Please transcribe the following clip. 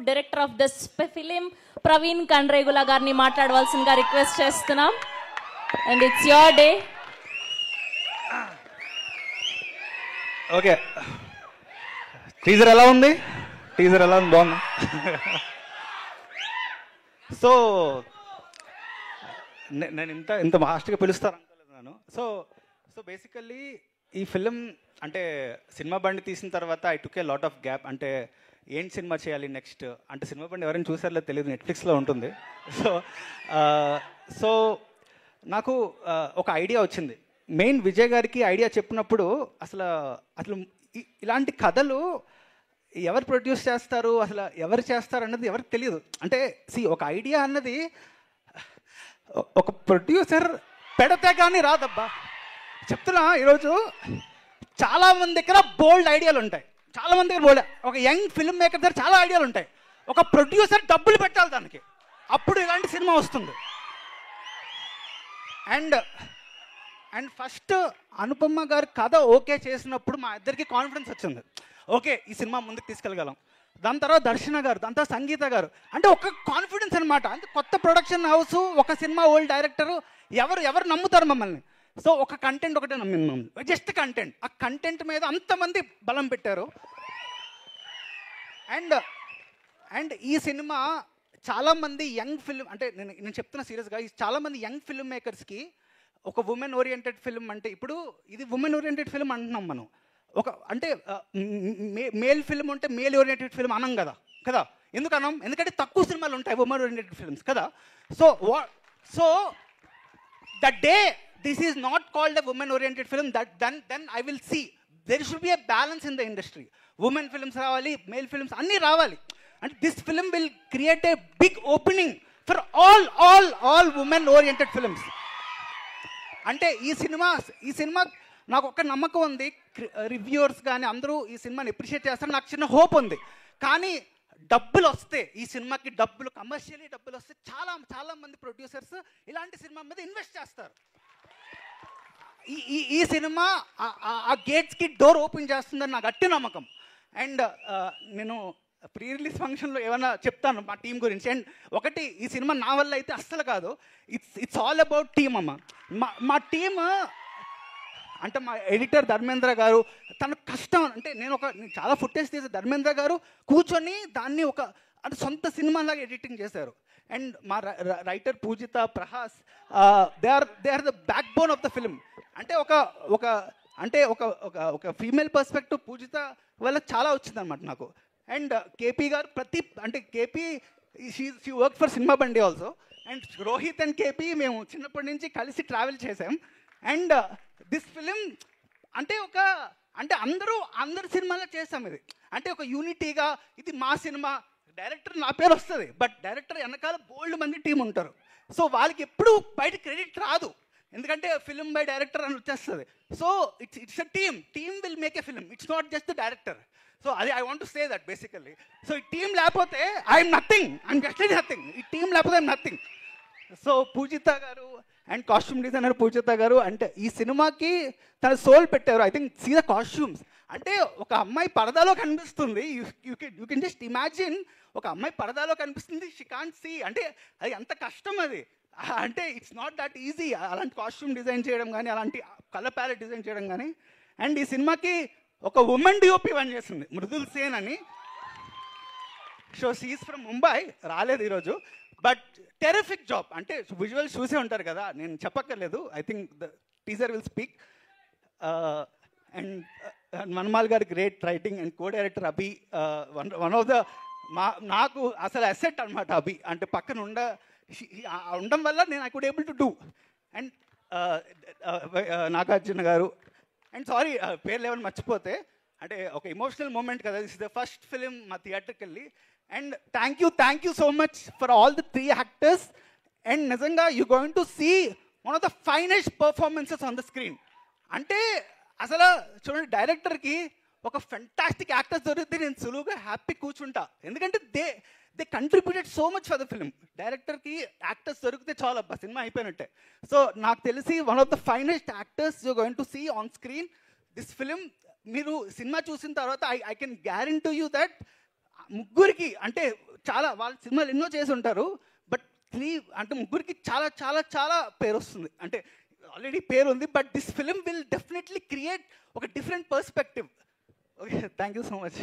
Director of this film Praveen Kandregula గారిని మాట్లాడవలసిందిగా request చేస్తున్నాం. And it's your day. Okay, teaser ఎలా ఉంది? బాగుంది. సో నేను ఇంత ఫాస్ట్గా పిలుస్తాను అనుకోలేదు నేను. సో బేసికల్లీ ఈ ఫిలిం అంటే సినిమా బండి తీసిన తర్వాత I took a lot of gap. అంటే ఏంటి సినిమా చేయాలి నెక్స్ట్ అంటే, సినిమా బండి ఎవరైనా చూసారో తెలియదు, నెట్ఫ్లిక్స్లో ఉంటుంది. సో నాకు ఒక ఐడియా వచ్చింది. మెయిన్ విజయ్ గారికి ఐడియా చెప్పినప్పుడు అసలు ఇలాంటి కథలు ఎవరు ప్రొడ్యూస్ చేస్తారు, అసలు ఎవరు చేస్తారు అన్నది ఎవరికి తెలియదు. అంటే ఒక ఐడియా అన్నది ఒక ప్రొడ్యూసర్ పెడితే కానీ రాదబ్బా. చెప్తున్నా, ఈరోజు చాలామంది దగ్గర బోల్డ్ ఐడియాలు ఉంటాయి, చాలామంది దగ్గర బోల్డ్. ఒక యంగ్ ఫిల్మ్ మేకర్ దగ్గర చాలా ఐడియాలు ఉంటాయి. ఒక ప్రొడ్యూసర్ డబ్బులు పెట్టాలి దానికి, అప్పుడు ఇలాంటి సినిమా వస్తుంది. అండ్ ఫస్ట్ అనుపమ గారు కథ ఓకే చేసినప్పుడు మా ఇద్దరికి కాన్ఫిడెన్స్ వచ్చింది. ఓకే, ఈ సినిమా ముందుకు తీసుకెళ్ళగలం. దాని తర్వాత దర్శన గారు, దాని తర్వాత సంగీత గారు, అంటే ఒక కాన్ఫిడెన్స్ అనమాట. అంటే కొత్త ప్రొడక్షన్ హౌస్, ఒక సినిమా ఓల్డ్ డైరెక్టరు, ఎవరు నమ్ముతారు మమ్మల్ని? సో ఒక కంటెంట్ ఒకటే నమ్మింది మమ్మల్ని, జస్ట్ కంటెంట్. ఆ కంటెంట్ మీద అంతమంది బలం పెట్టారు. అండ్ ఈ సినిమా చాలామంది యంగ్ ఫిల్మ్, అంటే నేను చెప్తున్నా సీరియస్గా, చాలామంది యంగ్ ఫిల్మ్ మేకర్స్కి ఒక ఉమెన్ ఓరియంటెడ్ ఫిల్మ్ అంటే, ఇప్పుడు ఇది ఉమెన్ ఓరియంటెడ్ ఫిల్మ్ అంటున్నాం మనం. అంటే మేల్ ఫిల్మ్ ఉంటే మేల్ ఓరియంటెడ్ ఫిల్మ్ అనం కదా. ఎందుకు అనం? ఎందుకంటే తక్కువ సినిమాలు ఉంటాయి ఉమెన్ ఓరియంటెడ్ ఫిల్మ్స్ కదా. So the day this is not called a women oriented film, then I will see there should be a balance in the industry. Women films రావాలి, మేల్ ఫిల్మ్స్ అన్నీ రావాలి. And this film will create a big opening for all women oriented films. అంటే ఈ cinema నాకు ఒక నమ్మకం ఉంది, reviewers కానీ అందరూ ఈ సినిమాని అప్రిషియేట్ చేస్తారు, నాకు చిన్న హోప్ ఉంది. కానీ డబ్బులు వస్తే, ఈ సినిమాకి కమర్షియలీ డబ్బులు వస్తే చాలా మంది ప్రొడ్యూసర్స్ ఇలాంటి సినిమా మీద ఇన్వెస్ట్ చేస్తారు. ఈ సినిమా ఆ గేట్స్కి డోర్ ఓపెన్ చేస్తుందని నాకు గట్టి నమ్మకం. అండ్ నేను ప్రీ రిలీజ్ ఫంక్షన్లో ఏమైనా చెప్తాను మా టీం గురించి. అండ్ ఒకటి, ఈ సినిమా నా వల్ల అయితే అస్సలు కాదు, ఇట్స్ ఆల్ అబౌట్ టీమ్ అమ్మ. మా టీమ్ అంటే మా ఎడిటర్ ధర్మేంద్ర గారు, తన కష్టం అంటే నేను చాలా ఫుటేజ్ తీసే ధర్మేంద్ర గారు కూర్చొని దాన్ని అంటే సొంత సినిమాలాగా ఎడిటింగ్ చేశారు. అండ్ మా writer Pujitha, Prahas, they are the backbone of the film. అంటే ఒక ఫీమేల్ పర్స్పెక్టివ్ పూజిత వల్ల చాలా వచ్చిందనమాట నాకు. And KP garu KP she work for Cinema Bandi also. And Rohit and KP మేము చిన్నప్పటి నుంచి కలిసి ట్రావెల్ చేసాం. అండ్ దిస్ ఫిలిం అంటే అందరు సినిమాలో చేసాం. ఇది అంటే ఒక యూనిటీగా, ఇది మా సినిమా, డైరెక్టర్ నా పేరు వస్తుంది, బట్ డైరెక్టర్ వెనకాల బోల్డ్ మంది టీం ఉంటారు. సో వాళ్ళకి ఎప్పుడు బయట క్రెడిట్ రాదు, ఎందుకంటే ఫిలిం బై డైరెక్టర్ అని వచ్చేస్తుంది. So it's a team will make a film, it's not just the director. So అది I want to say that basically. So ఈ టీం లేకపోతే ఐఎమ్ నథింగ్, జస్ట్ నథింగ్. ఈ టీం లేకపోతే I'm nothing. So Pujitha garu and costume designer పూజిత గారు అంటే ఈ సినిమాకి తన సోల్ పెట్టారు. I think see the costumes. అంటే ఒక అమ్మాయి పరదాలో కనిపిస్తుంది, యూ కెన్ జస్ట్ ఇమాజిన్, ఒక అమ్మాయి పరదాలో కనిపిస్తుంది, షీ కాంట్ సీ. అంటే అది ఎంత కష్టం అది. అంటే ఇట్స్ నాట్ దట్ ఈజీ అలాంటి కాస్ట్యూమ్ డిజైన్ చేయడం కానీ, అలాంటి కలర్ ప్యాలెట్ డిజైన్ చేయడం కానీ. అండ్ ఈ సినిమాకి ఒక ఉమెన్ డిఓపి పని చేస్తుంది, మృదుల్ సేన్ అని. సో షీఈస్ ఫ్రమ్ ముంబై, రాలేదు ఈరోజు, బట్ టెరిఫిక్ జాబ్. అంటే విజువల్స్ చూసే ఉంటారు కదా, నేను చెప్పక్కర్లేదు. I think the teaser will speak. And Manmal గారి great writing and co director Abhi, one of the నాకు అసలు అసెట్ అనమాట అభి. అంటే పక్కన ఉండడం వల్ల నేను I could able to do. And Nagarjuna garu, and sorry పేర్లు ఏమైనా మర్చిపోతే, అంటే ఒక ఎమోషనల్ మూమెంట్ కదా, this is the first film మా థియేటర్కి వెళ్ళి. And thank you so much for all the 3 actors. And నిజంగా you going to see one of the finest performances on the screen. అంటే అసలు చూడండి, డైరెక్టర్కి ఒక ఫెంటాస్టిక్ యాక్టర్స్ దొరికితే నేను సులువుగా హ్యాపీ కూర్చుంటా, ఎందుకంటే they contributed so much for the film. డైరెక్టర్కి యాక్టర్స్ దొరికితే చాలా అబ్బా సినిమా అయిపోయినట్టే. సో నాకు తెలిసి one of the finest actors you going to see on screen this film. మీరు సినిమా చూసిన తర్వాత I can guarantee you that ముగ్గురికి అంటే చాలా వాళ్ళ సినిమాలు ఎన్నో చేసి ఉంటారు, బట్ అంటే ముగ్గురికి చాలా చాలా చాలా పేరు వస్తుంది. అంటే ఆల్రెడీ పేరు ఉంది, but this film will definitely create ఒక different perspective. Okay, thank you so much.